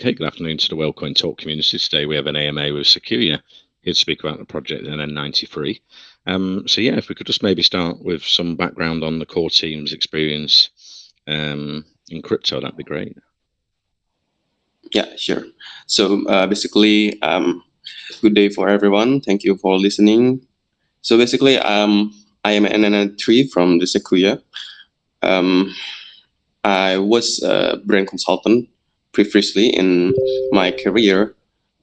Okay, good afternoon to the WellCoin Talk community. Today we have an AMA with Sekuya here to speak about the project NN93. So yeah, if we could just maybe start with some background on the core team's experience in crypto, that'd be great. Yeah, sure. So basically, good day for everyone. Thank you for listening. So basically, I am NN93 from the Sekuya. I was a brand consultant previously in my career.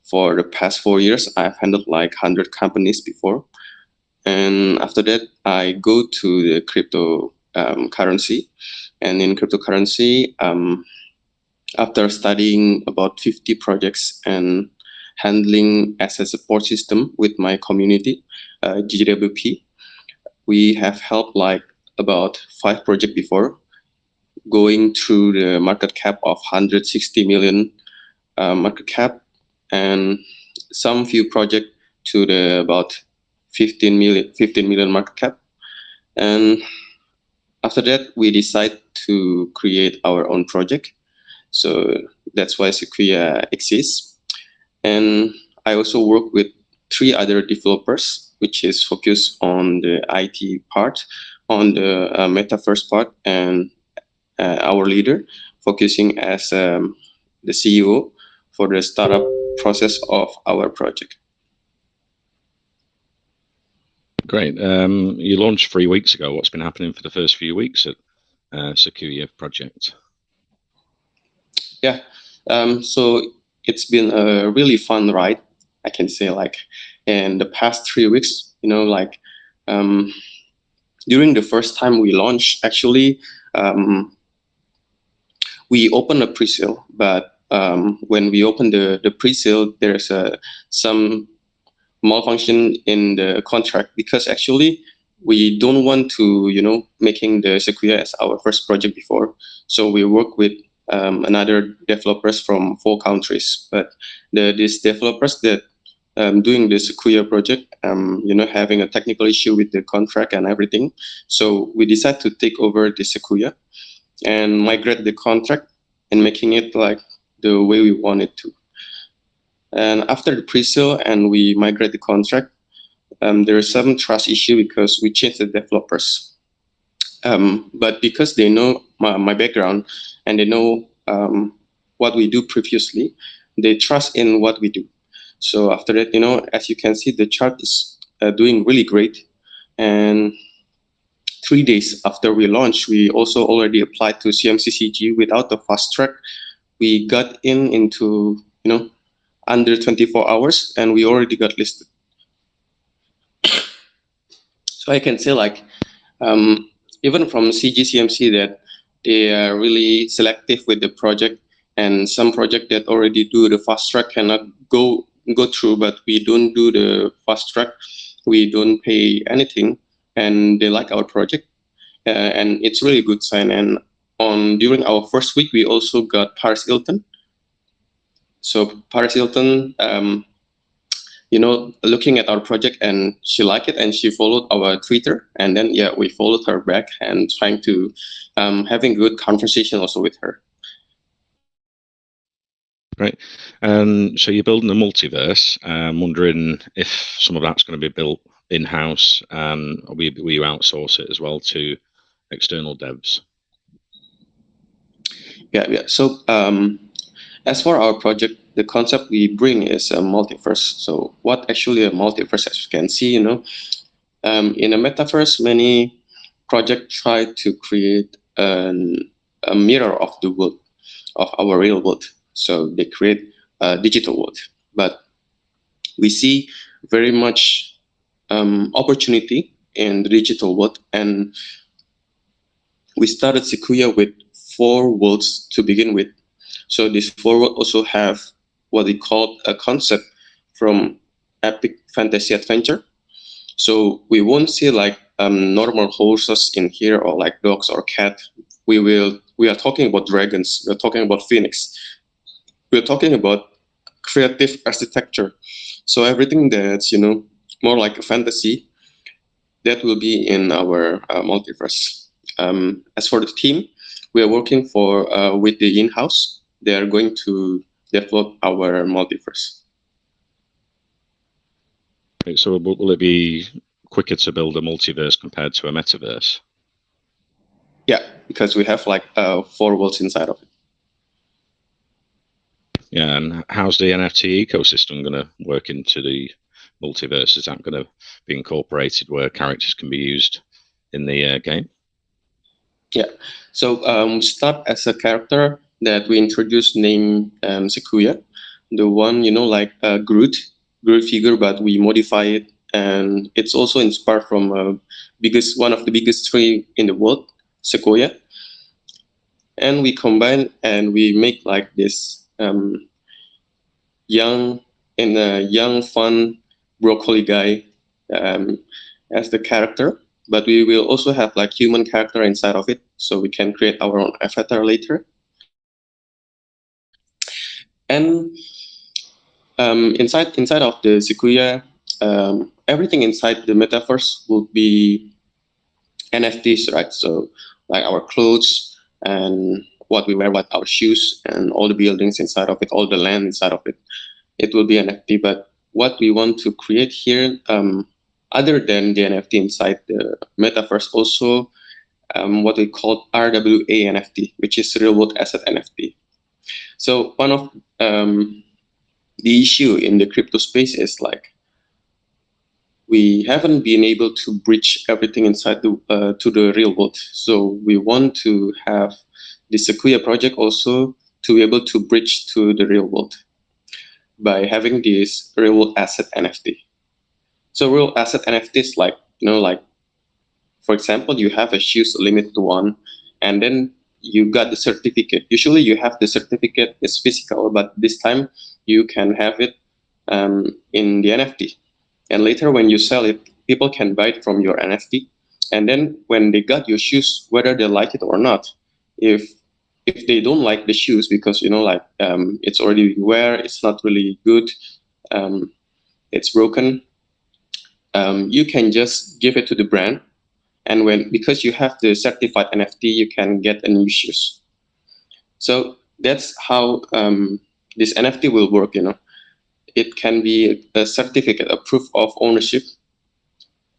For the past 4 years, I've handled like 100 companies before. And after that, I go to the crypto currency. And in cryptocurrency, after studying about 50 projects and handling as a support system with my community, GWP, we have helped like about 5 projects before, going through the market cap of 160 million market cap, and some few projects to the about 15 million market cap. And after that, we decide to create our own project. So that's why Sekuya exists. And I also work with 3 other developers, which is focused on the IT part, on the metaverse part, and our leader focusing as the CEO for the startup process of our project. Great. You launched 3 weeks ago. What's been happening for the first few weeks at Sekuya project? Yeah, so it's been a really fun ride, I can say. Like in the past 3 weeks, like during the first time we launched, actually, we opened a pre-sale, but when we opened the pre-sale, there's some malfunction in the contract, because actually we don't want to, making the Sekuya as our first project before. So we work with another developers from 4 countries, but these developers that doing the Sekuya project, having a technical issue with the contract and everything. So we decided to take over the Sekuya and migrate the contract and making it like the way we want it to. And after the pre-sale and we migrate the contract, there is some trust issue because we changed the developers. But because they know my background and they know what we do previously, they trust in what we do. So after that, as you can see, the chart is doing really great. And 3 days after we launched, we also already applied to CMCCG without the fast track. We got into, under 24 hours, and we already got listed. So I can say like, even from CGCMC, that they are really selective with the project, and some project that already do the fast track cannot go through, but we don't do the fast track. We don't pay anything, and they like our project, and it's really good sign. And during our first week, we also got Paris Hilton. So Paris Hilton, looking at our project, and she liked it, and she followed our Twitter, and then we followed her back and trying to having good conversation also with her. Right. So you're building a multiverse. I'm wondering if some of that's going to be built in-house, and will you outsource it as well to external devs? Yeah. So as for our project, the concept we bring is a multiverse. So what actually a multiverse, as you can see, in a metaverse, many projects try to create a mirror of the world, of our real world. So they create a digital world. But we see very much opportunity in the digital world. And we started Sekuya with 4 worlds to begin with. So these 4 worlds also have what we call a concept from epic fantasy adventure. So we won't see like normal horses in here, or like dogs or cat. We are talking about dragons. We're talking about phoenix. We're talking about creative architecture. So everything that's more like a fantasy, that will be in our multiverse. As for the team, we are working with the in-house. They are going to develop our multiverse. So will it be quicker to build a multiverse compared to a metaverse? Yeah, because we have like 4 worlds inside of it. Yeah, and how's the NFT ecosystem going to work into the multiverse? Is that going to be incorporated where characters can be used in the game? Yeah, so we start as a character that we introduced named Sekuya, the one, like Groot figure, but we modify it, and it's also inspired from one of the biggest tree in the world, Sekuya, and we combine and we make like this young fun broccoli guy as the character, but we will also have like human character inside of it, so we can create our own avatar later. And inside of the Sekuya, everything inside the metaverse will be NFTs, right? So like our clothes and what we wear, what our shoes, and all the buildings inside of it, all the land inside of it, it will be NFT. But what we want to create here, other than the NFT inside the metaverse, also what we call RWA NFT, which is real world asset NFT. So one of the issue in the crypto space is like we haven't been able to bridge everything inside to the real world. So we want to have the Sekuya project also to be able to bridge to the real world by having this real world asset NFT. So real asset NFTs, like for example, you have a shoes limited to one, and then you got the certificate. Usually, you have the certificate is physical, but this time you can have it in the NFT. And later, when you sell it, people can buy it from your NFT. And then when they got your shoes, whether they like it or not, if they don't like the shoes because it's already wear, it's not really good, it's broken, you can just give it to the brand, and because you have the certified NFT, you can get a new shoes. So that's how this NFT will work. It can be a certificate, a proof of ownership,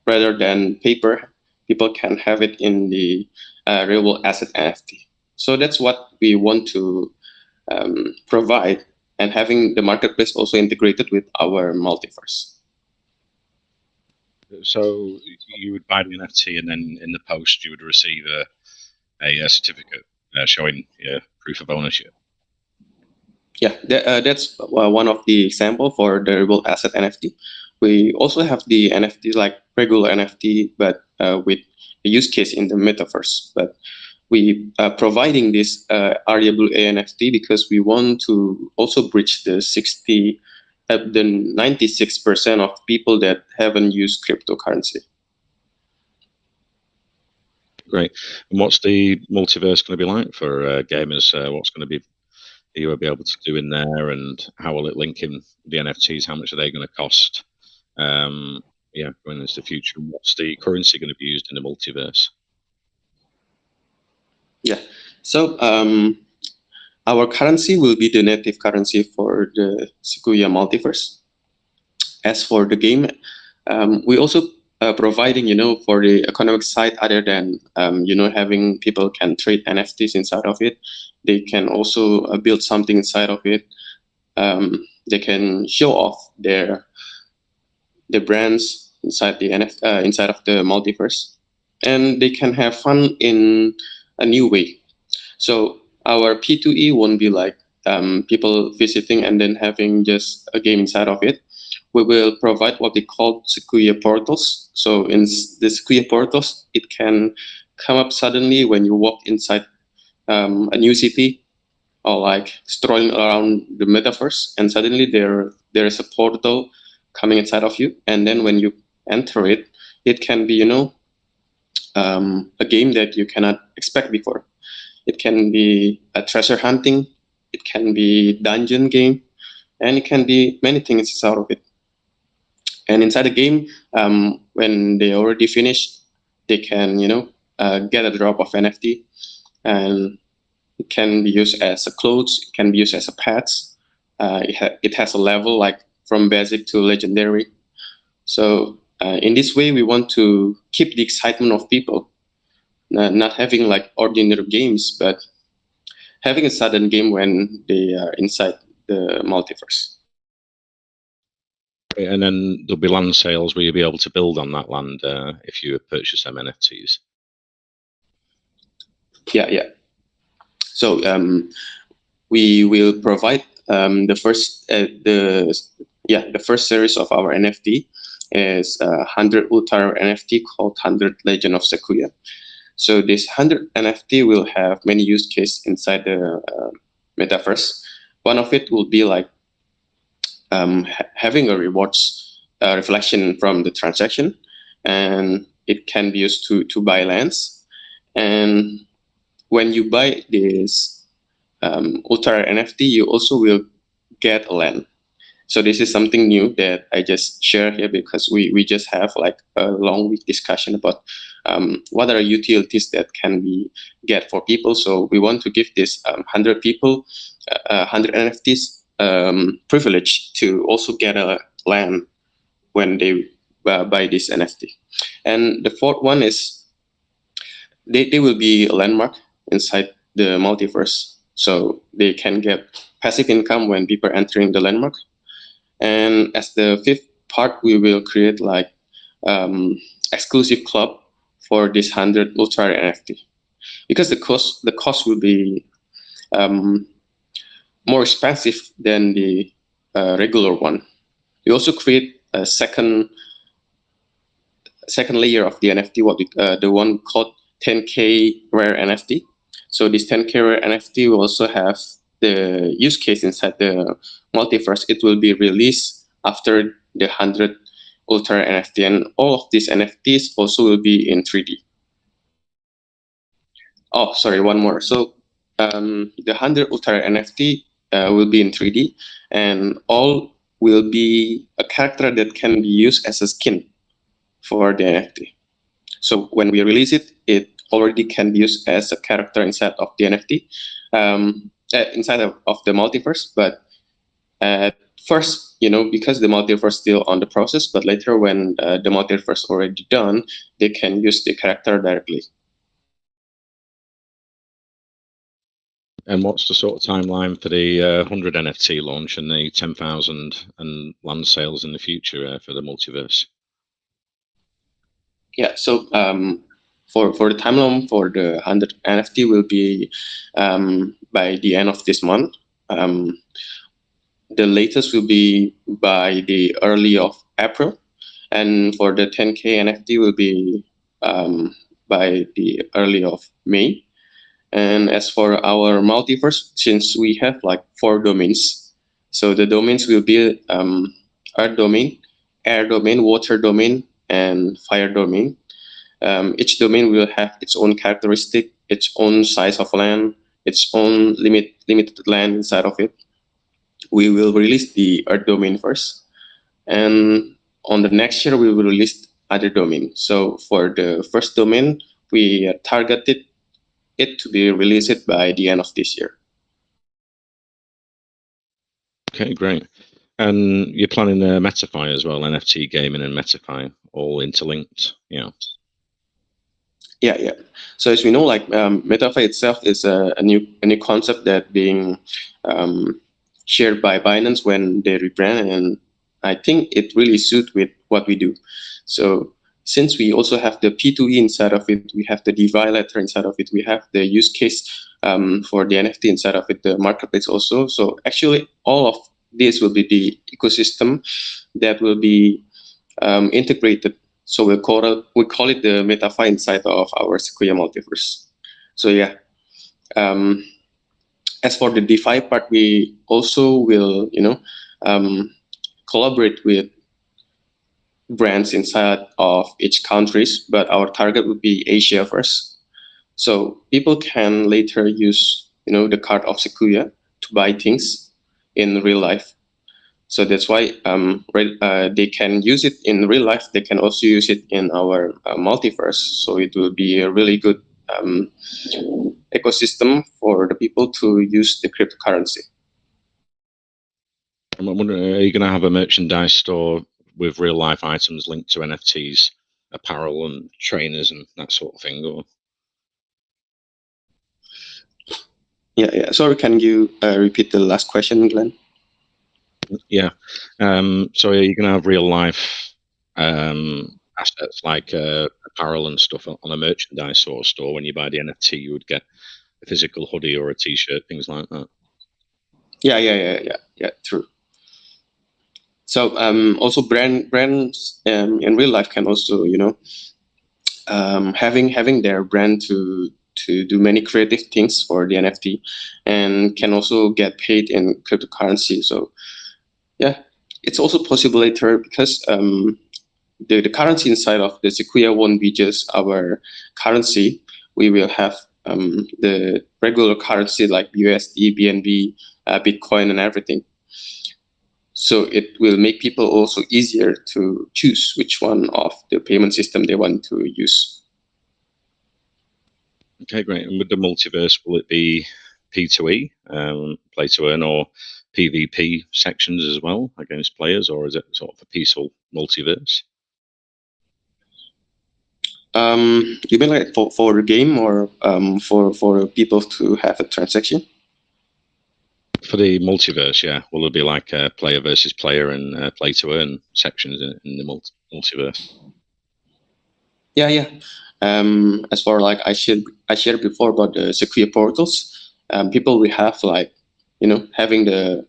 rather than paper. People can have it in the real world asset NFT. So that's what we want to provide, and having the marketplace also integrated with our multiverse. So you would buy the NFT, and then in the post you would receive a certificate showing proof of ownership. Yeah, that's one of the example for the real asset NFT. We also have the NFT like regular NFT, but with a use case in the metaverse. But we are providing this RWA NFT because we want to also bridge the 96% of people that haven't used cryptocurrency. Great. And what's the multiverse going to be like for gamers? What's going to be you will be able to do in there, and how will it link in the NFTs? How much are they going to cost? Going into the future, what's the currency going to be used in the multiverse? Yeah. So our currency will be the native currency for the Sekuya multiverse. As for the game, we also providing, for the economic side, other than, having people can trade NFTs inside of it, they can also build something inside of it. They can show off their brands inside the inside of the multiverse, and they can have fun in a new way. So our P2E won't be like people visiting and then having just a game inside of it. We will provide what we call Sekuya portals. So in the Sekuya portals, it can come up suddenly when you walk inside a new city, or like strolling around the metaverse, and suddenly there is a portal coming inside of you. And then when you enter it, it can be a game that you cannot expect before. It can be a treasure hunting, it can be dungeon game, and it can be many things inside of it. And inside the game, when they already finished, they can get a drop of NFT, and it can be used as a clothes, it can be used as a pets, it has a level like from basic to legendary. So in this way, we want to keep the excitement of people, not having like ordinary games, but having a sudden game when they are inside the multiverse. And then there'll be land sales where you'll be able to build on that land if you purchase them NFTs. Yeah. So we will provide the first series of our NFT is 100 Ultra NFT called 100 Legend of Sekuya. So this 100 NFT will have many use cases inside the metaverse. One of it will be like having a rewards reflection from the transaction, and it can be used to buy lands. And when you buy this Ultra NFT, you also will get a land. So this is something new that I just share here because we just have like a long week discussion about what are utilities that can be get for people. So we want to give this 100 people, 100 NFTs privilege to also get a land when they buy this NFT. And the fourth one is they will be a landmark inside the multiverse. So they can get passive income when people are entering the landmark. And as the fifth part, we will create like exclusive club for this 100 Ultra NFT, because the cost will be more expensive than the regular one. We also create a second layer of the NFT, the one called 10K rare NFT. So this 10K rare NFT will also have the use case inside the multiverse. It will be released after the 100 Ultra NFT, and all of these NFTs also will be in 3D. Oh, sorry, one more. So the 100 Ultra NFT will be in 3D, and all will be a character that can be used as a skin for the NFT. So when we release it, it already can be used as a character inside of the NFT, inside of the multiverse. But at first, because the multiverse still on the process, but later when the multiverse already done, they can use the character directly. And what's the sort of timeline for the 100 NFT launch and the 10,000 and land sales in the future for the multiverse? Yeah, so for the timeline for the 100 NFT will be by the end of this month. The latest will be by the early of April, and for the 10K NFT will be by the early of May. And as for our multiverse, since we have like 4 domains, so the domains will be earth domain, air domain, water domain, and fire domain. Each domain will have its own characteristic, its own size of land, its own limited land inside of it. We will release the earth domain first, and on the next year we will release other domain. So for the first domain, we targeted it to be released by the end of this year. Okay, great. And you're planning a MetaFi as well, NFT gaming and MetaFi, all interlinked, Yeah. So as we know, like MetaFi itself is a new concept that being shared by Binance when they rebrand, and I think it really suits with what we do. So since we also have the P2E inside of it, we have the DeFi letter inside of it, we have the use case for the NFT inside of it, the marketplace also. So actually, all of this will be the ecosystem that will be integrated. So we call it the MetaFi inside of our Sekuya multiverse. So yeah. As for the DeFi part, we also will, collaborate with brands inside of each countries, but our target would be Asia first. So people can later use, the card of Sekuya to buy things in real life. So that's why they can use it in real life. They can also use it in our multiverse. So it will be a really good ecosystem for the people to use the cryptocurrency. I'm wondering, are you going to have a merchandise store with real life items linked to NFTs, apparel and trainers and that sort of thing? Or Yeah. Sorry, can you repeat the last question, Glenn? yeah, so are you going to have real life assets like apparel and stuff on a merchandise sort of store? When you buy the NFT, you would get a physical hoodie or a T-shirt, things like that. Yeah. True. So also brands in real life can also, you know, having their brand to do many creative things for the NFT, and can also get paid in cryptocurrency. So yeah, it's also possible later, because the currency inside of the Sekuya won't be just our currency. We will have the regular currency like USD, BNB, Bitcoin, and everything. So it will make people also easier to choose which one of the payment system they want to use. Okay, great. And with the multiverse, will it be P2E, play to earn, or PvP sections as well against players, or is it sort of a peaceful multiverse? You mean like for the game, or for people to have a transaction? For the multiverse, yeah. Will it be like player versus player and play to earn sections in the multiverse? Yeah. As for like I shared before about the Sekuya portals, people will have like, you know, having the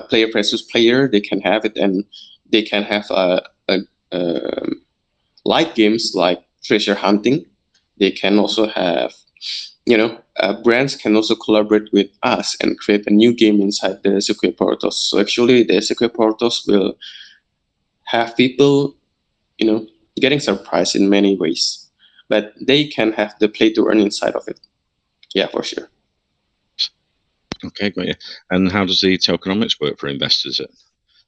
player versus player, they can have it, and they can have light games like treasure hunting. They can also have, you know, brands can also collaborate with us and create a new game inside the Sekuya portals. So actually, the Sekuya portals will have people, you know, getting surprised in many ways, but they can have the play to earn inside of it. Yeah, for sure. Okay, great. And how does the tokenomics work for investors at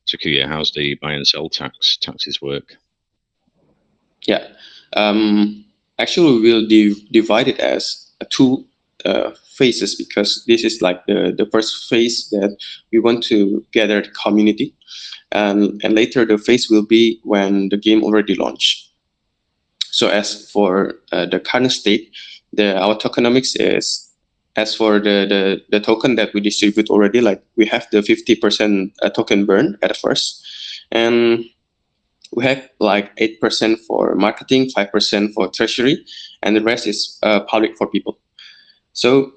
Sekuya? How's the buy and sell taxes work? Yeah. Actually, we will divide it as two phases, because this is like the first phase that we want to gather the community, and later the phase will be when the game already launched. So as for the current state, our tokenomics is, as for the token that we distribute already, like we have the 50% token burn at first, and we have like 8% for marketing, 5% for treasury, and the rest is public for people. So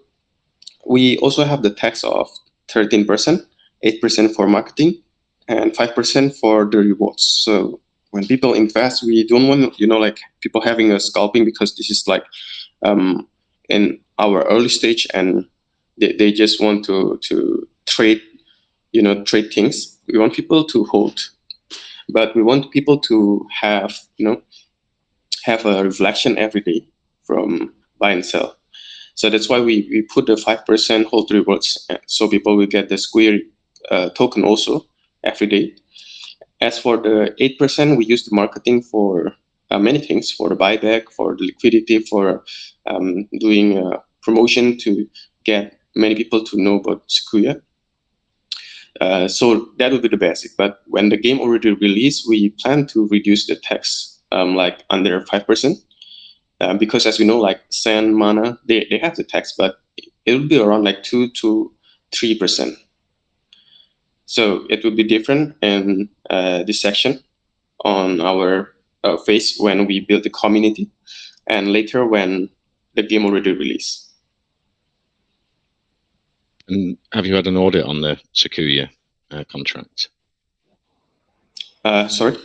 we also have the tax of 13%, 8% for marketing, and 5% for the rewards. So when people invest, we don't want, you know, like people having a scalping, because this is like in our early stage, and they just want to trade, you know, trade things. We want people to hold, but we want people to have, you know, have a reflection every day from buy and sell. So that's why we put the 5% hold rewards, so people will get the Square token also every day. As for the 8%, we use the marketing for many things, for the buyback, for the liquidity, for doing a promotion to get many people to know about Sekuya. So that would be the basic. But when the game already released, we plan to reduce the tax like under 5%. Because as we know, like Sand, Mana, they have the tax, but it will be around like 2 to 3%. So it will be different in this section on our phase when we build the community, and later when the game already released. And have you had an audit on the Sekuya contract? Sorry?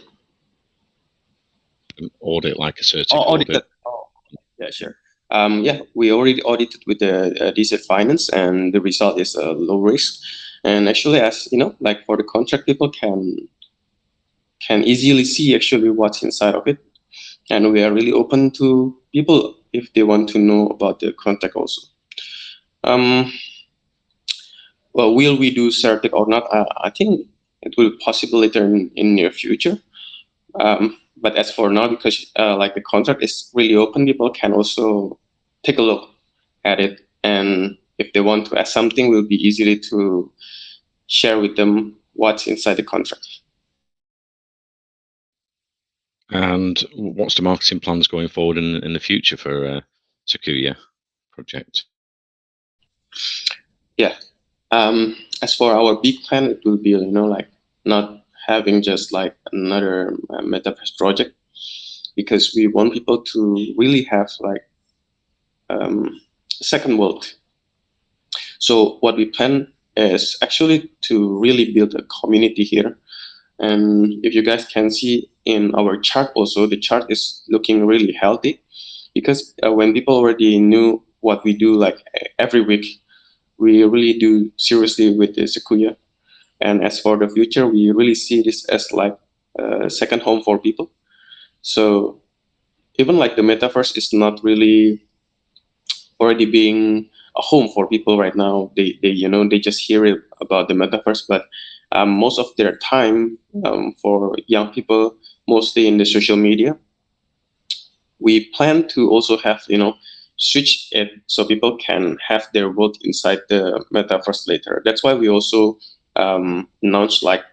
An audit, like a certificate audit? Oh, yeah, sure. Yeah, we already audited with the DZ Finance, and the result is low risk. And actually, as you know, like for the contract, people can easily see actually what's inside of it, and we are really open to people if they want to know about the contract also. Well, will we do circuit or not? I think it will be possible later in near future. But as for now, because like the contract is really open, people can also take a look at it, and if they want to add something, will be easily to share with them what's inside the contract. And what's the marketing plans going forward in the future for Sekuya project? Yeah. As for our big plan, it will be, like not having just like another metaverse project, because we want people to really have like second world. So what we plan is actually to really build a community here. And if you guys can see in our chart also, the chart is looking really healthy, because when people already knew what we do like every week, we really do seriously with the Sekuya. And as for the future, we really see this as like a second home for people. So even like the metaverse is not really already being a home for people right now. They just hear it about the metaverse, but most of their time for young people, mostly in the social media. We plan to also have switch it so people can have their work inside the metaverse later. That's why we also announced like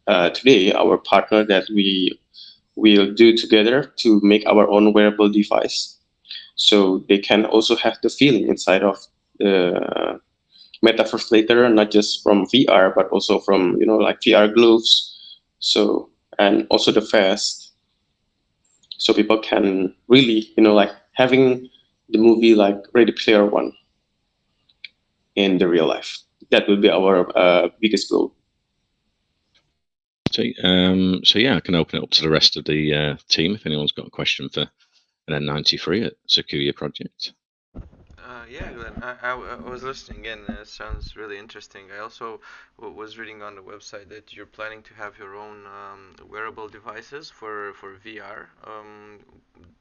today our partner that we will do together to make our own wearable device, so they can also have the feeling inside of the metaverse later, not just from VR but also from like VR gloves. So, and also the vest, so people can really like having the movie like Ready Player One in the real life. That will be our biggest goal. So yeah, I can open it up to the rest of the team if anyone's got a question for an N93 at Sekuya project. Yeah, Glenn, I was listening in. It sounds really interesting. I also was reading on the website that you're planning to have your own wearable devices for VR.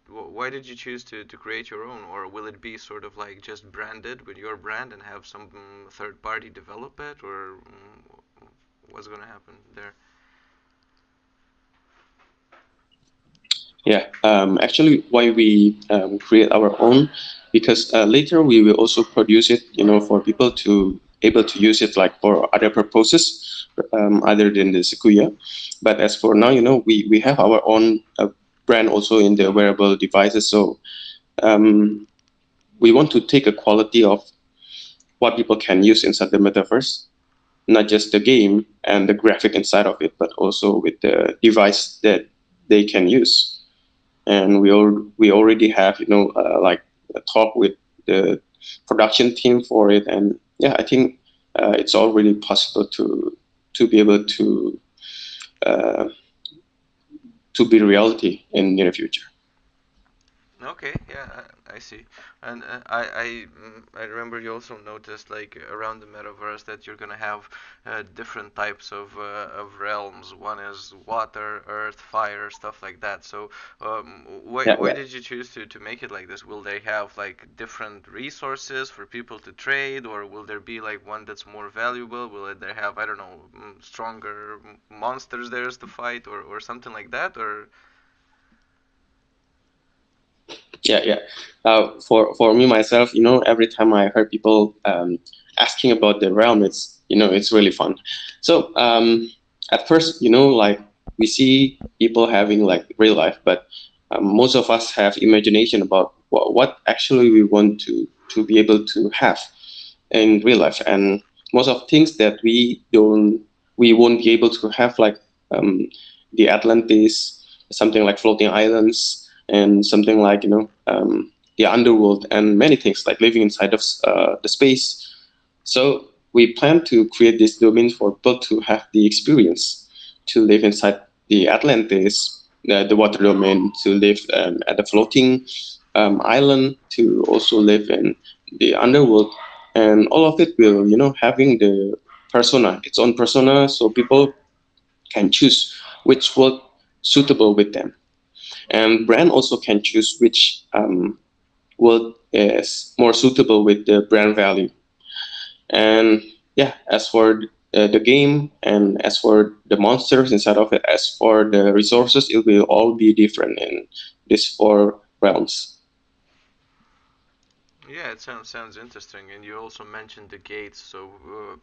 Why did you choose to create your own, or will it be sort of like just branded with your brand and have some third party develop it, or what's going to happen there? Yeah, actually, why we create our own, because later we will also produce it, for people to able to use it like for other purposes, other than the Sekuya. But as for now, we have our own brand also in the wearable devices. So we want to take a quality of what people can use inside the metaverse, not just the game and the graphic inside of it, but also with the device that they can use. And we already have like a talk with the production team for it, and yeah, I think it's already possible to be able uh, to be reality in near future. Okay, yeah, I see. And I remember you also noticed like around the metaverse that you're gonna have different types of realms. One is water, earth, fire, stuff like that. So Yeah, why yeah. did you choose to make it like this? Will they have like different resources for people to trade, or will there be like one that's more valuable? Will they have, I don't know, stronger monsters there to fight, or something like that, or Yeah. For me myself, every time I heard people asking about the realm, it's really fun. So at first, like we see people having like real life, but most of us have imagination about what actually we want to be able to have in real life, and most of things that we won't be able to have, like the Atlantis, something like floating islands, and something like the underworld, and many things like living inside of the space. So we plan to create this domain for people to have the experience to live inside the Atlantis, the water domain, to live at a floating island, to also live in the underworld, and all of it will, having the persona, its own persona, so people can choose which work suitable with them, and brand also can choose which work is more suitable with the brand value. And yeah, as for the game, and as for the monsters inside of it, as for the resources, it will all be different in these four realms. Yeah, it sounds interesting, and you also mentioned the gates, so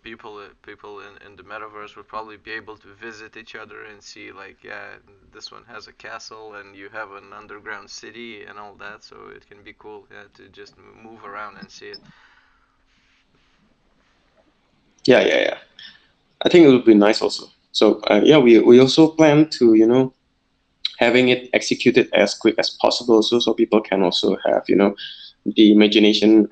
people in the metaverse will probably be able to visit each other and see like, yeah, this one has a castle, and you have an underground city and all that, so it can be cool, yeah, to just move around and see it. Yeah. I think it would be nice also. So yeah, we also plan to having it executed as quick as possible, so people can also have the imagination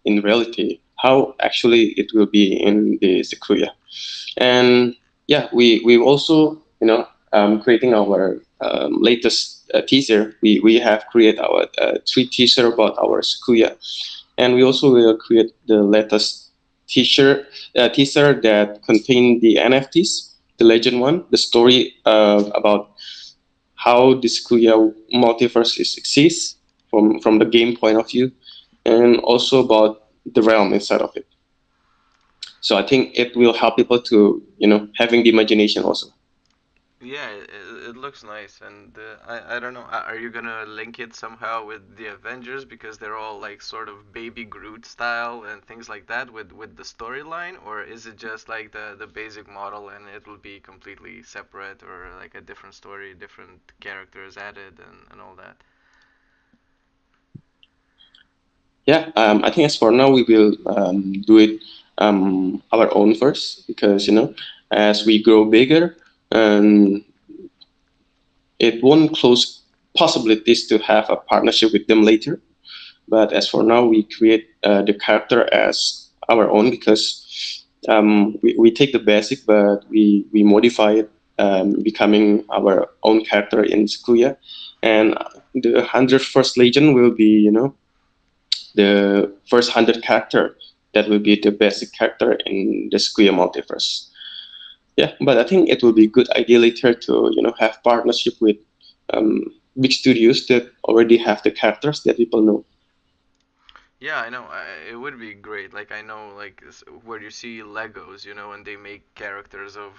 in reality how actually it will be in the Sekuya. And yeah, we also creating our latest teaser. We have created our 3 teaser about our Sekuya, and we also will create the latest teaser that contain the NFTs, the legend one, the story about how the Sekuya multiverse exists from the game point of view, and also about the realm inside of it. So I think it will help people to having the imagination also. Yeah, it looks nice, and I don't know. Are you gonna link it somehow with the Avengers because they're all like sort of Baby Groot style and things like that with the storyline, or is it just like the basic model and it will be completely separate or like a different story, different characters added and all that? Yeah, I think as for now we will do it our own first, because as we grow bigger, and it won't close possibilities to have a partnership with them later. But as for now, we create the character as our own, because we take the basic, but we modify it, becoming our own character in Sekuya. And the 101st Legion will be, the first 100 character that will be the basic character in the Sekuya multiverse. Yeah, but I think it will be a good idea later to have partnership with um, big studios that already have the characters that people know. Yeah, I know. It would be great. Like I know, like where you see Legos, and they make characters of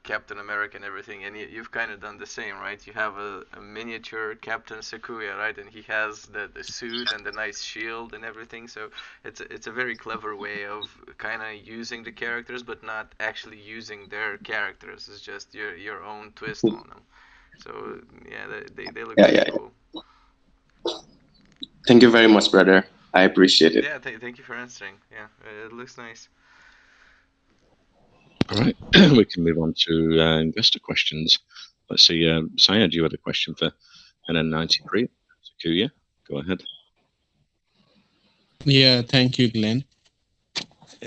Captain America and everything, and you've kind of done the same, right? You have a miniature Captain Sekuya, right? And he has the suit and the nice shield and everything. So it's a very clever way of kind of using the characters, but not actually using their characters. It's just your own twist on them. So yeah, they look Yeah, really yeah. cool. Thank you very much, brother. I appreciate it. Yeah, thank you for answering. Yeah, it looks nice. All right, we can move on to investor questions. Let's see, Syed, you had a question for NN93. Sekuya, go ahead. Yeah, thank you, Glenn.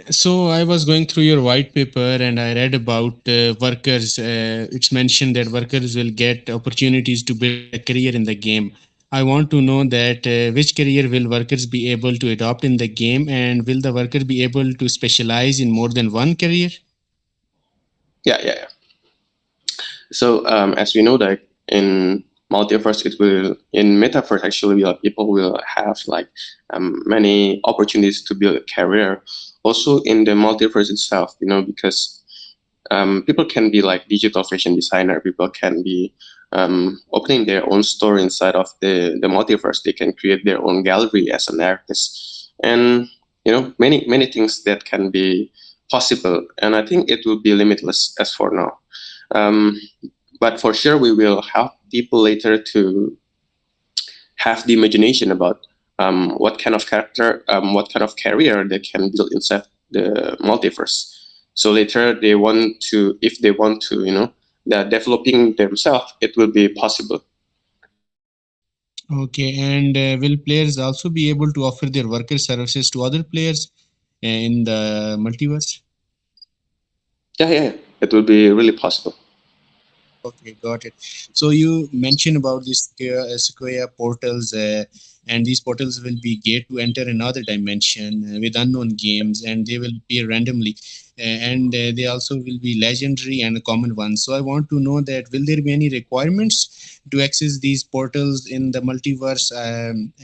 So I was going through your white paper and I read about workers. It's mentioned that workers will get opportunities to build a career in the game. I want to know that which career will workers be able to adopt in the game, and will the worker be able to specialize in more than one career? Yeah. So as we know that in multiverse, it will in metaverse actually people will have like many opportunities to build a career. Also in the multiverse itself, because people can be like digital fashion designer. People can be opening their own store inside of the multiverse. They can create their own gallery as an artist, and many things that can be possible. And I think it will be limitless as for now. Um, but for sure, we will help people later to have the imagination about what kind of character, what kind of career they can build inside the multiverse. So later they want to, if they want to, they're developing themselves, it will be possible. Okay, and will players also be able to offer their worker services to other players in the multiverse? Yeah. It will be really possible. Okay, got it. So you mentioned about these Sequoia portals, and these portals will be gate to enter another dimension with unknown games, and they will appear randomly, and they also will be legendary and common ones. So I want to know that will there be any requirements to access these portals in the multiverse,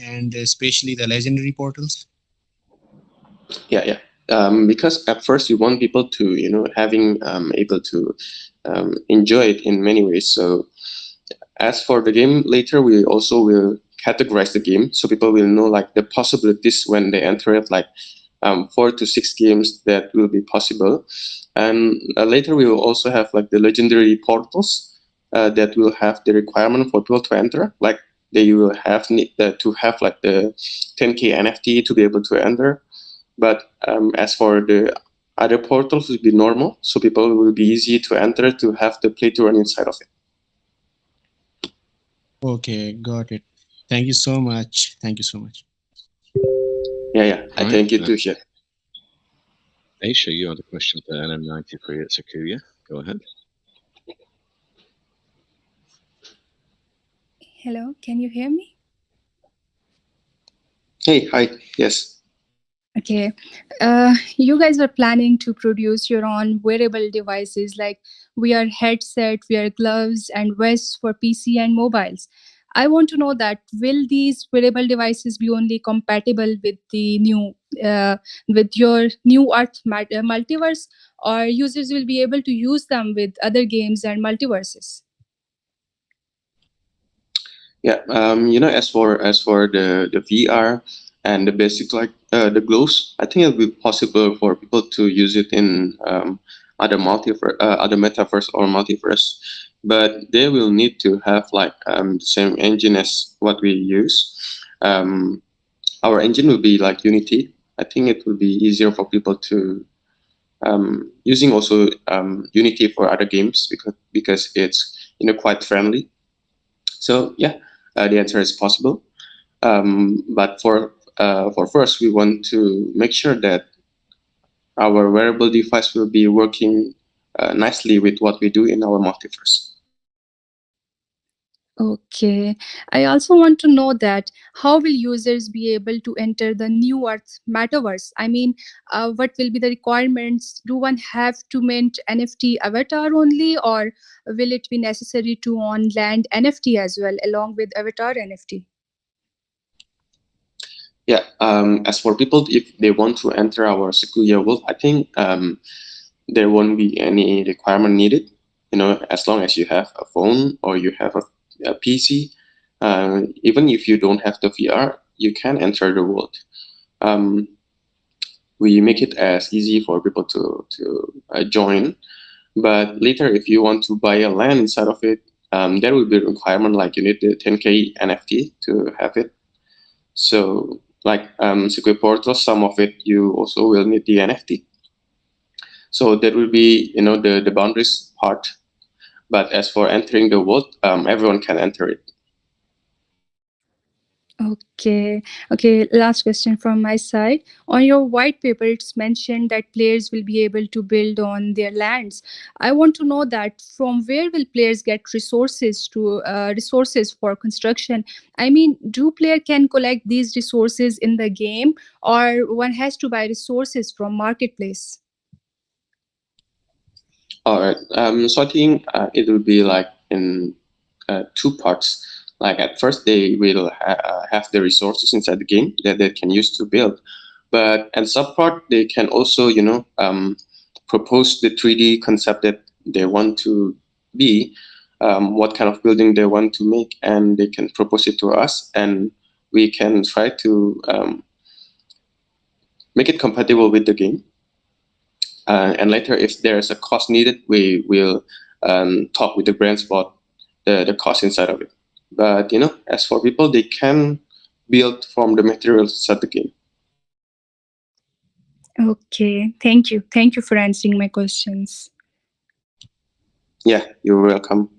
and especially the legendary portals? Yeah. Because at first you want people to, having able to enjoy it in many ways. So as for the game later, we also will categorize the game so people will know like the possibilities when they enter it, like 4 to 6 games that will be possible. And later we will also have like the legendary portals that will have the requirement for people to enter, like they will have to have like the 10k NFT to be able to enter. But as for the other portals, will be normal, so people will be easy to enter to have the play to earn inside of it. Okay, got it. Thank you so much. Thank you so much. Yeah. I thank you too, Shep. Aisha, you had a question for NM93 at Sekuya. Go ahead. Hello, can you hear me? Hey, hi. Yes. Okay. You guys are planning to produce your own wearable devices like VR headset, VR gloves, and vests for PC and mobiles. I want to know that will these wearable devices be only compatible with the new, with your new Earth multiverse, or users will be able to use them with other games and multiverses? Yeah. As for the VR and the basic like the gloves, I think it'll be possible for people to use it in other metaverse or multiverse, but they will need to have like the same engine as what we use. Our engine will be like Unity. I think it will be easier for people to using also Unity for other games because it's quite friendly. So yeah, the answer is possible. But for first, we want to make sure that our wearable device will be working nicely with what we do in our multiverse. Okay. I also want to know that how will users be able to enter the new Earth metaverse? I mean, what will be the requirements? Do one have to mint NFT avatar only, or will it be necessary to on land NFT as well, along with avatar NFT? Yeah. As for people, if they want to enter our Sekuya world, I think there won't be any requirement needed. As long as you have a phone or you have a PC, even if you don't have the VR, you can enter the world. We make it as easy for people to join. But later, if you want to buy a land inside of it, there will be a requirement like you need the 10k NFT to have it. So like Sekuya Portal, some of it you also will need the NFT. So that will be the boundaries part. But as for entering the world, everyone can enter it. Okay. Last question from my side. On your white paper, it's mentioned that players will be able to build on their lands. I want to know that from where will players get resources for construction? I mean, do player can collect these resources in the game, or one has to buy resources from marketplace? All right. So I think it will be like in two parts. Like at first, they will have the resources inside the game that they can use to build, but at some part they can also, propose the 3D concept that they want to be, what kind of building they want to make, and they can propose it to us, and we can try to make it compatible with the game. And later, if there is a cost needed, we will talk with the brands about the cost inside of it. But as for people, they can build from the materials inside the game. Okay, thank you for answering my questions. Yeah, you're welcome.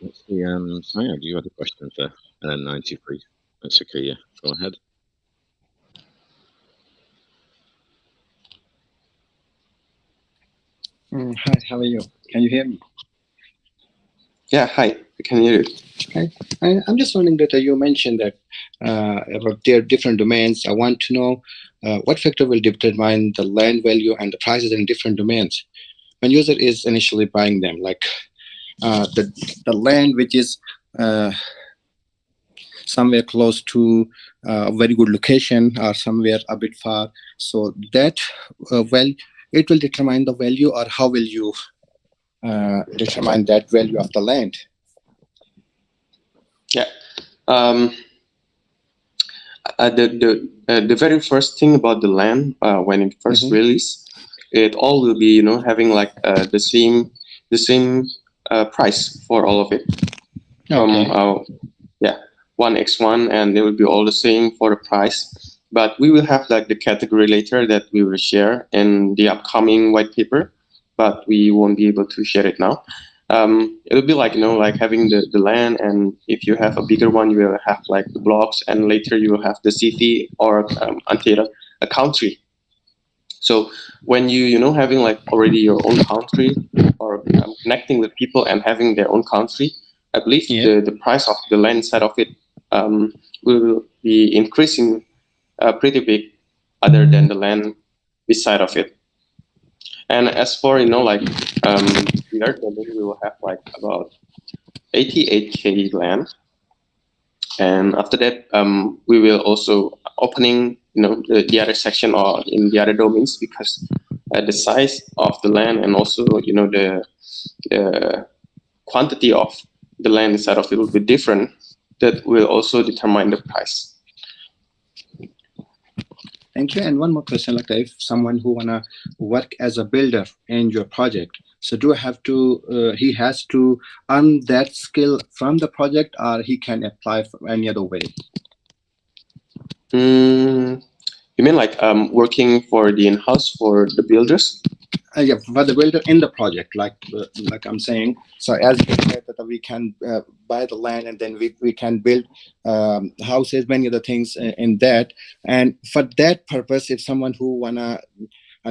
Let's see. Sayad, you had a question for NM93 at Sekuya. Go ahead. Hi, how are you? Can you hear me? Yeah, hi, I can hear you. Okay. I'm just wondering that you mentioned that about their different domains. I want to know what factor will determine the land value and the prices in different domains when user is initially buying them, like the land which is somewhere close to a very good location or somewhere a bit far. So that it will determine the value, or how will you determine that value of the land? Yeah, Um, the very first thing about the land when it first released, it all will be having like the same price for all of it from Okay. yeah 1x1, and they will be all the same for the price. But we will have like the category later that we will share in the upcoming white paper, but we won't be able to share it now. It'll be like like having the land, and if you have a bigger one, you will have like the blocks, and later you will have the city or until a country. So when having like already your own country, or connecting with people and having their own country, I believe Yeah. the price of the land side of it will be increasing pretty big, other than the land beside of it. And as for like VR domain, we will have like about 88K land, and after that we will also opening the other section or in the other domains, because the size of the land and also the quantity of the land inside of it will be different. That will also determine the price. Thank you. And one more question, like if someone who wanna work as a builder in your project, so do I have to, he has to earn that skill from the project, or he can apply for any other way? You mean like working for the in-house for the builders? Yeah, for the builder in the project, like I'm saying. So as you said that we can buy the land, and then we can build houses, many other things in that. And for that purpose, if someone who wanna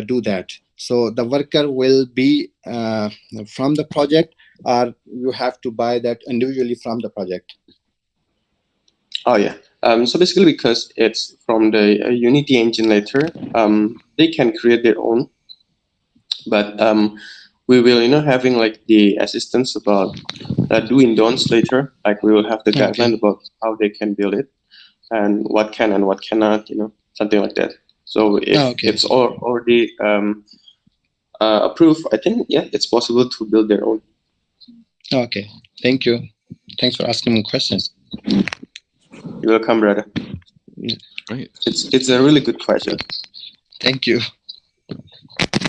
do that, so the worker will be from the project, or you have to buy that individually from the project? Oh yeah. So basically, because it's from the Unity engine later, they can create their own. But we will having like the assistance about doing don'ts later. Like we will have the guideline about how they can build it, and what can and what cannot, something like that. So if it's already approved, I think it's possible to build their own. Okay, thank you. Thanks for asking me questions. You're welcome, brother. Right. It's a really good question. Thank you.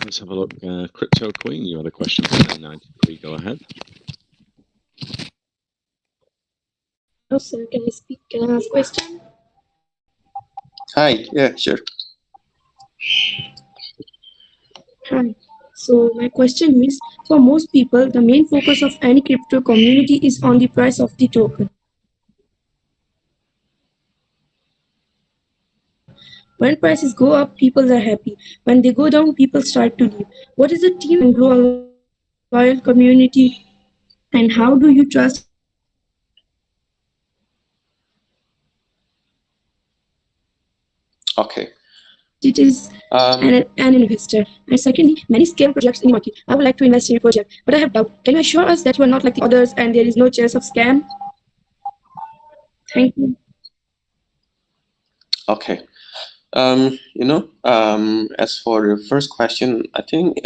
Let's have a look. Crypto Queen, you had a question for 993. Go ahead. Hello, sir. Can I speak? Can I ask a question? Hi. Yeah, sure. Hi. So my question is, for most people, the main focus of any crypto community is on the price of the token. When prices go up, people are happy. When they go down, people start to leave. What is the team and grow a loyal community? And how do you trust a crypto community when the price of the token fluctuates so much? Okay. It is an investor. And secondly, many scale projects in the market. I would like to invest in your project, but I have doubt. Can you assure us that you are not like the others and there is no chance of scam? Thank you. Okay. As for the first question, I think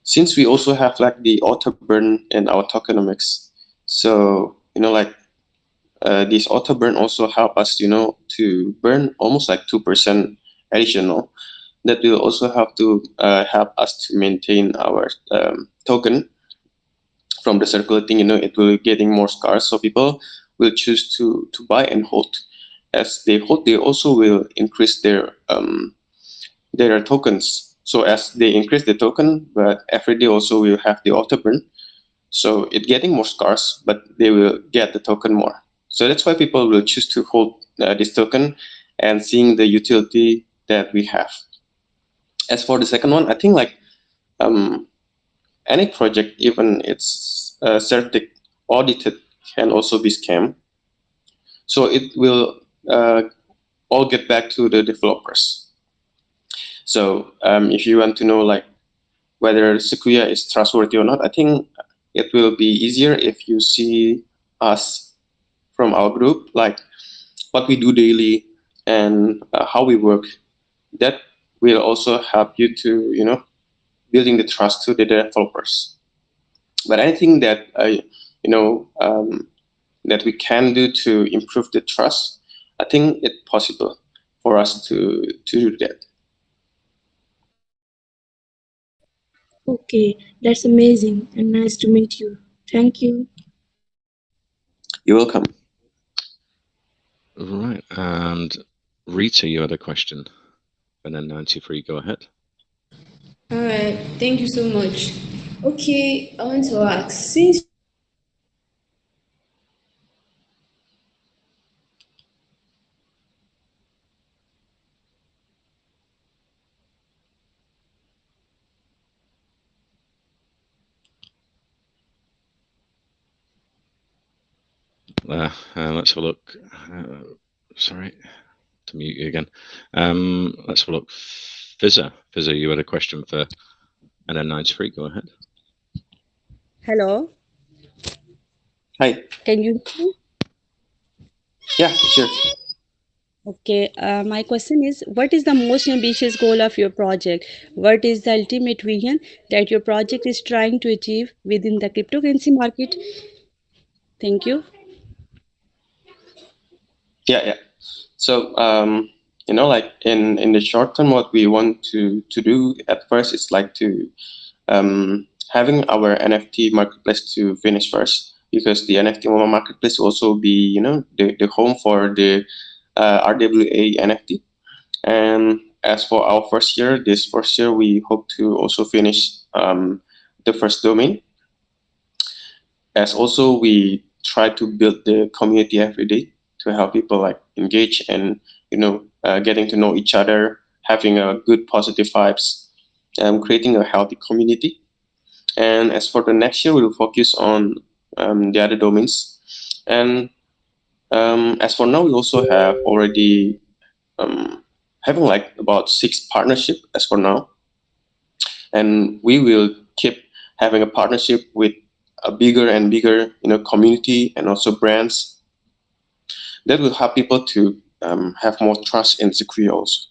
since we also have like the auto burn in our tokenomics, so like this auto burn also help us to burn almost like 2% additional. That will also have to help us to maintain our token from the circulating. It will getting more scarce, so people will choose to buy and hold. As they hold, they also will increase their tokens. So as they increase the token, but every day also will have the auto burn. So it getting more scarce, but they will get the token more. So that's why people will choose to hold this token and seeing the utility that we have. As for the second one, I think like any project, even it's certified audited, can also be scammed. So it will all get back to the developers. So if you want to know like whether Sekuya is trustworthy or not, I think it will be easier if you see us from our group, like what we do daily and how we work. That will also help you to building the trust to the developers. But anything that that we can do to improve the trust, I think it's possible for us to do that. Okay, that's amazing and nice to meet you. Thank you. You're welcome. Right, and Rita, you had a question, and then 93. Go ahead. All right, thank you so much. Okay, I want to ask, since you are working with Let's have a look. Sorry to mute you again. Let's have a look. Fizzer, you had a question for NN93. Go ahead. Hello, Hi. can you hear me? Yeah, sure. Okay, my question is, what is the most ambitious goal of your project? What is the ultimate vision that your project is trying to achieve within the cryptocurrency market? Thank you. Yeah. So like in the short term, what we want to do at first is like to having our NFT marketplace to finish first, because the NFT marketplace also be the home for the RWA NFT. And as for our this first year, we hope to also finish the first domain. As also we try to build the community every day to help people like engage and getting to know each other, having a good positive vibes, creating a healthy community. And as for the next year, we will focus on the other domains. And as for now, we also have already having like about 6 partnership as for now, and we will keep having a partnership with a bigger and bigger community and also brands that will help people to have more trust in Sekuya also.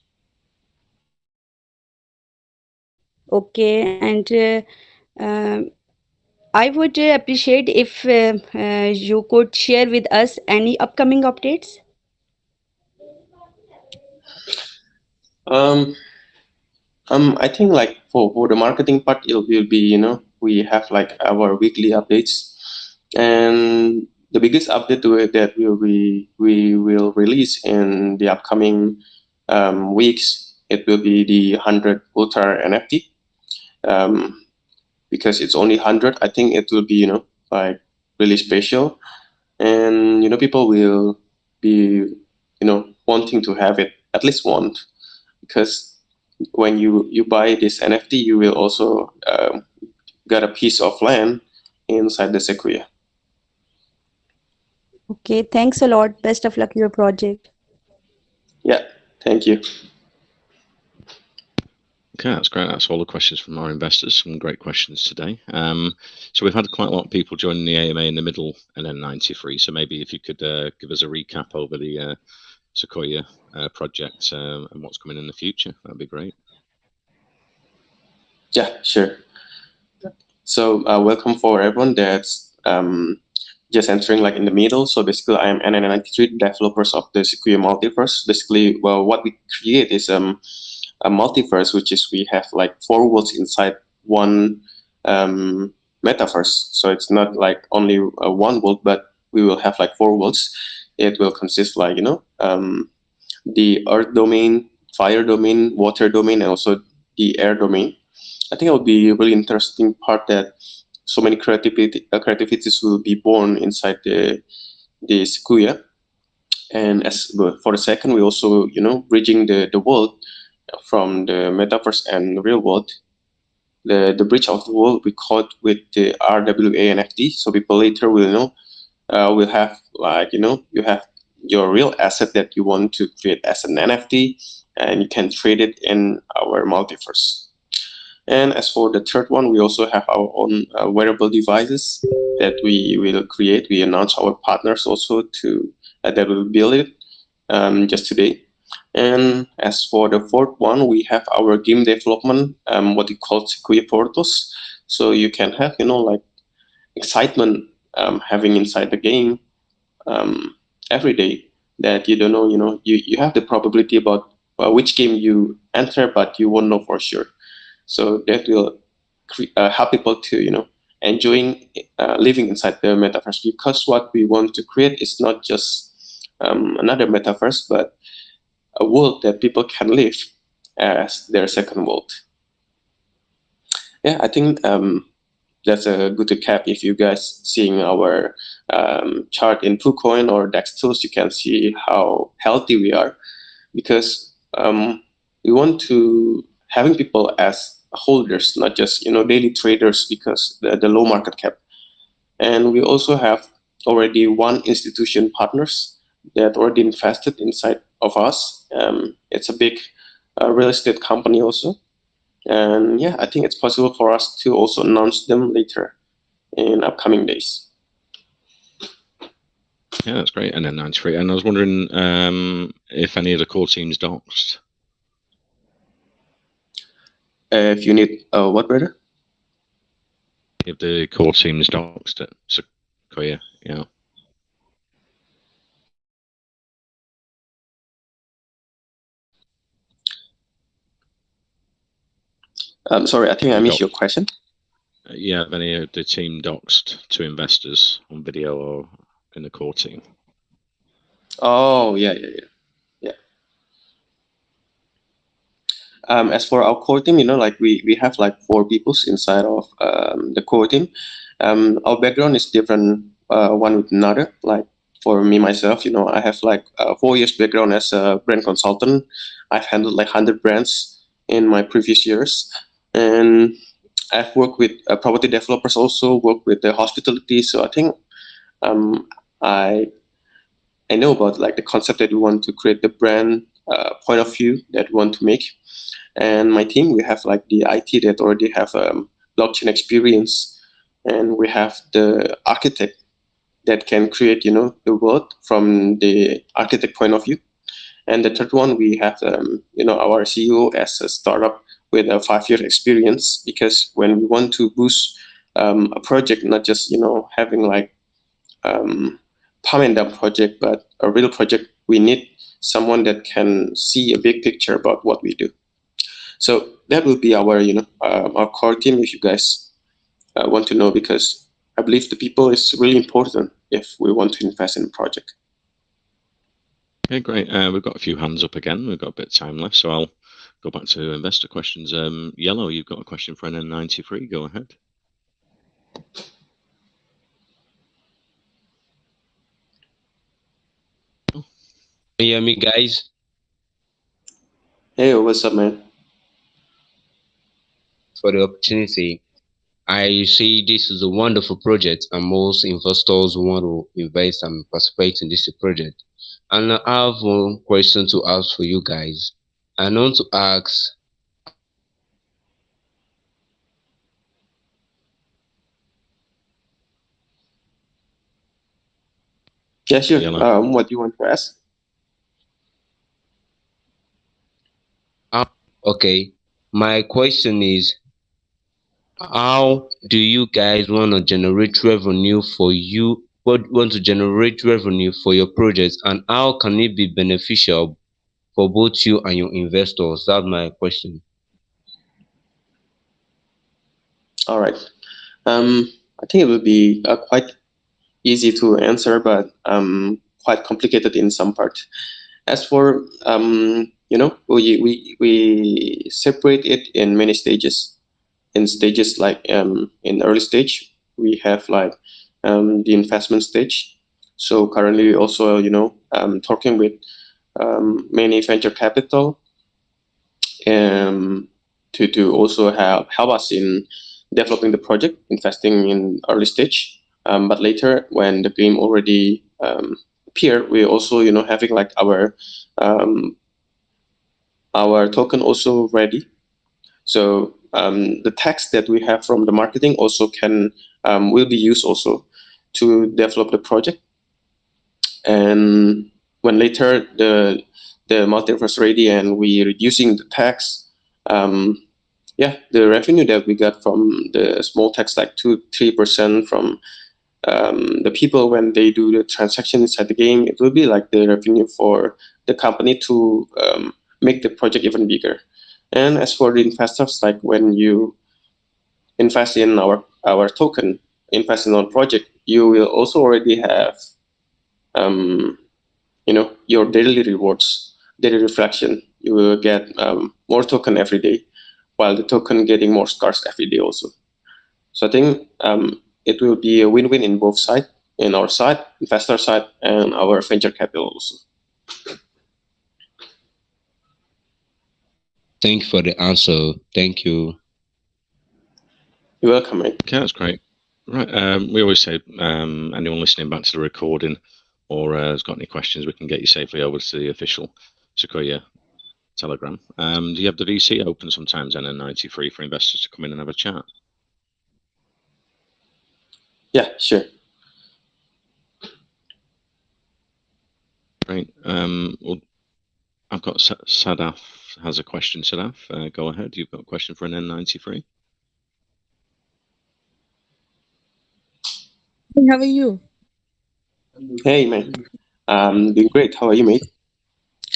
Okay, and I would appreciate if you could share with us any upcoming updates. Um, I think like for the marketing part, it will be we have like our weekly updates, and the biggest update to it that we will release in the upcoming weeks. It will be the 100 Ultra NFT. Because it's only 100, I think it will be like really special, and people will be wanting to have it at least once, because when you buy this NFT, you will also get a piece of land inside the Sekuya. Okay, thanks a lot. Best of luck your project. Yeah, thank you. Okay, that's great. That's all the questions from our investors. Some great questions today. So we've had quite a lot of people joining the AMA in the middle and then 93. So maybe if you could give us a recap over the Sekuya project and what's coming in the future, that'd be great. Yeah, sure. So welcome for everyone that's just entering like in the middle. So basically, I am NN93, developers of the Sekuya multiverse. Basically, well, what we create is a multiverse, which is we have like 4 worlds inside one metaverse. So it's not like only one world, but we will have like 4 worlds. It will consist like the earth domain, fire domain, water domain, and also the air domain. I think it would be a really interesting part that so many creativities will be born inside the Sekuya. And as for the second, we also bridging the world from the metaverse and real world. The bridge of the world we call it with the RWA NFT. So people later will will have like you have your real asset that you want to create as an NFT, and you can trade it in our multiverse. And as for the third one, we also have our own wearable devices that we will create. We announce our partners also to that will build it just today. And as for the fourth one, we have our game development, what we call Sekuya Portos. So you can have like excitement having inside the game, every day, that you don't know, you have the probability about which game you enter, but you won't know for sure. So that will help people to enjoying living inside the metaverse, because what we want to create is not just another metaverse, but a world that people can live as their second world. Yeah, I think that's a good recap. If you guys seeing our chart in PooCoin or DEX tools, you can see how healthy we are, because we want to having people as holders, not just daily traders, because the low market cap. And we also have already one institution partners that already invested inside of us. It's a big real estate company also. And yeah, I think it's possible for us to also announce them later in upcoming days. Yeah, that's great. And then 93. And I was wondering if any of the core teams doxed. If you need what, brother? If the core teams doxed at Sekuya, yeah. Sorry, I think I missed your question. Yeah, have any of the team doxed to investors on video or in the core team? Oh, yeah. As for our core team, like we have like 4 people inside of the core team. Our background is different one with another. Like for me myself, I have like 4 years background as a brand consultant. I've handled like 100 brands in my previous years, and I've worked with property developers, also worked with the hospitality. So I think I know about like the concept that we want to create, the brand point of view that we want to make. And my team, we have like the IT that already have blockchain experience, and we have the architect that can create the world from the architect point of view. And the third one, we have our CEO as a startup with a 5-year experience, because when we want to boost a project, not just having like pump and dump project, but a real project, we need someone that can see a big picture about what we do. So that will be our our core team, if you guys want to know, because I believe the people is really important if we want to invest in a project. Okay, great. We've got a few hands up again. We've got a bit of time left, so I'll go back to investor questions. Yellow, you've got a question for NN93. Go ahead. Can you hear me, guys? Hey, what's up, man? For the opportunity. I see this is a wonderful project, and most investors want to invest and participate in this project. And I have one question to ask for you guys. I want to ask, Yeah, sure. What do you want to ask? Okay, my question is, how do you guys want to generate revenue for you? Want to generate revenue for your project, and how can it be beneficial for both you and your investors? That's my question. All right. I think it will be quite easy to answer, but quite complicated in some part. As for we separate it in many stages. In stages like in early stage, we have like the investment stage. So currently, we also talking with many venture capital to also help us in developing the project, investing in early stage. But later, when the game already appear, we also having like our token also ready. So the text that we have from the marketing also can will be used also to develop the project. And when later the multiverse ready and we reducing the tax, yeah, the revenue that we got from the small tax, like 2-3% from the people, when they do the transaction inside the game, it will be like the revenue for the company to make the project even bigger. And as for the investors, like when you invest in our token, invest in our project, you will also already have your daily rewards, daily reflection. You will get more token every day, while the token getting more scarce every day also. So I think it will be a win-win in both sides, in our side, investor side, and our venture capital also. Thank you for the answer. Thank you. You're welcome, mate. Okay, that's great. Right, we always say anyone listening back to the recording or has got any questions, we can get you safely over to the official Sekuya Telegram. Do you have the VC open sometimes, NN93, for investors to come in and have a chat? Yeah, sure. Great. Well, I've got Sadaf has a question. Sadaf, go ahead. You've got a question for an N93. Hey, how are you? Hey, mate. Doing great. How are you, mate?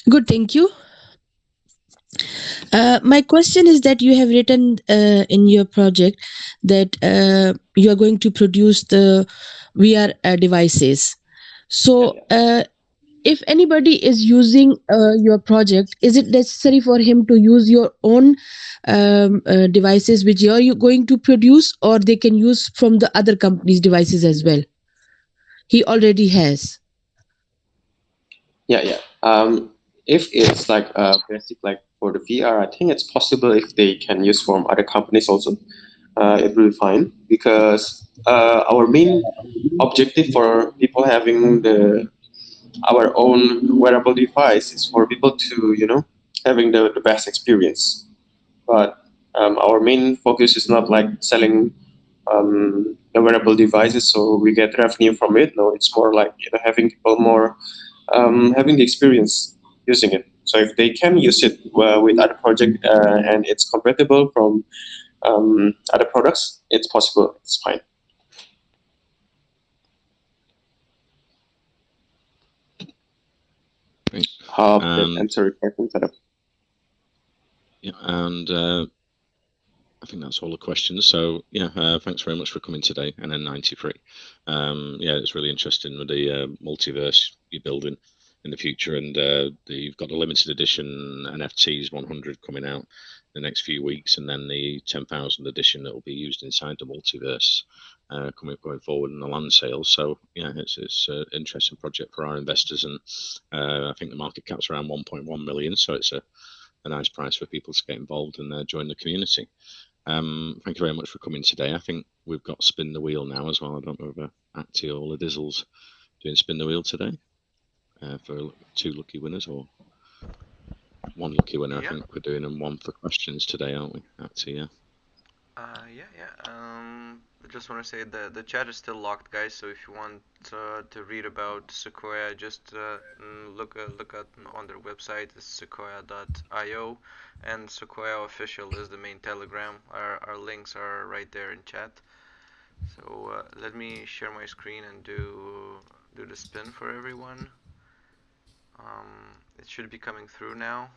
Good, thank you. My question is that you have written in your project that you are going to produce the VR devices. So, if anybody is using your project, is it necessary for him to use your own devices which you are going to produce, or they can use from the other company's devices as well? He already has. Yeah. If it's like basic, like for the VR, I think it's possible if they can use from other companies also. It will be fine, because our main objective for people having our own wearable device is for people to having the best experience. But our main focus is not like selling the wearable devices so we get revenue from it. No, it's more like having people more having the experience using it. So if they can use it with other project and it's compatible from other products, it's possible. It's fine. Great. Hope that answered your question. Yeah, and I think that's all the questions. So yeah, thanks very much for coming today, and then 93. Yeah, it's really interesting with the multiverse you're building in the future, and you've got the limited edition NFTs 100 coming out the next few weeks, and then the 10,000 edition that will be used inside the multiverse going forward in the land sales. So yeah, it's an interesting project for our investors, and I think the market cap's around 1.1 million, so it's a nice price for people to get involved and join the community. Thank you very much for coming today. I think we've got Spin the Wheel now as well. I don't know if Acti or Ladizzle's doing Spin the Wheel today for 2 lucky winners or 1 lucky winner. Yeah. I think we're doing, and 1 for questions today, aren't we, Acti? Yeah. I just want to say that the chat is still locked, guys. So if you want to read about Sekuya, just look at on their website. It's sekuya.io, and Sekuya official is the main Telegram. Our links are right there in chat. So let me share my screen and do the spin for everyone. It should be coming through now.